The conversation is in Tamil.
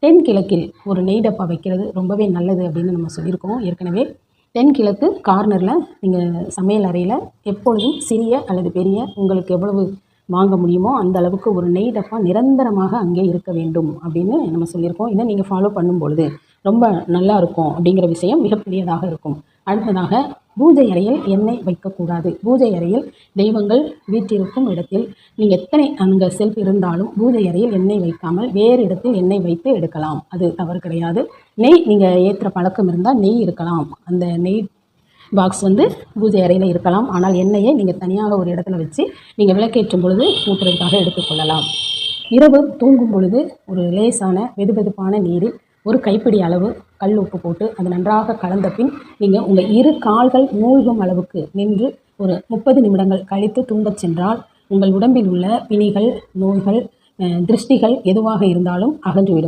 தென்கிழக்கில் ஒரு நெய் டப்பா வைக்கிறது ரொம்பவே நல்லது அப்படின்னு நம்ம சொல்லியிருக்கோம் ஏற்கனவே. தென்கிழக்கு கார்னரில் நீங்கள் சமையல் அறையில் எப்பொழுதும் சிறிய அல்லது பெரிய உங்களுக்கு எவ்வளவு வாங்க முடியுமோ அந்த அளவுக்கு ஒரு நெய் டப்பா நிரந்தரமாக அங்கே இருக்க வேண்டும் அப்படின்னு நம்ம சொல்லியிருக்கோம். இதை நீங்கள் ஃபாலோ பண்ணும் பொழுது ரொம்ப நல்லா இருக்கும் அப்படிங்கிற விஷயம் மிகப்பெரியதாக இருக்கும். அடுத்ததாக, பூஜை அறையில் எண்ணெய் வைக்கக்கூடாது. பூஜை அறையில் தெய்வங்கள் வீற்றிருக்கும் இடத்தில் நீங்கள் எத்தனை அங்கே செல்ஃப் இருந்தாலும் பூஜை அறையில் எண்ணெய் வைக்காமல் வேறு இடத்தில் எண்ணெய் வைத்து எடுக்கலாம். அது தவறு கிடையாது. நெய் நீங்கள் ஏற்றுற பழக்கம் இருந்தால் நெய் இருக்கலாம். அந்த நெய் பாக்ஸ் பூஜை அறையில் இருக்கலாம். ஆனால் எண்ணெயை நீங்கள் தனியாக ஒரு இடத்துல வச்சு நீங்கள் விளக்கேற்றும் பொழுது ஊற்றுறதுக்காக எடுத்துக்கொள்ளலாம். இரவு தூங்கும் பொழுது ஒரு லேசான வெதுவெதுப்பான நீரில் ஒரு கைப்பிடி அளவு கல் உப்பு போட்டு அது நன்றாக கலந்த பின் நீங்கள் உங்கள் இரு கால்கள் மூழ்கும் அளவுக்கு நின்று ஒரு 30 நிமிடங்கள் கழித்து தூங்கச் சென்றால் உங்கள் உடம்பில் உள்ள பிணிகள், நோய்கள், திருஷ்டிகள் எதுவாக இருந்தாலும் அகன்றுவிடும்.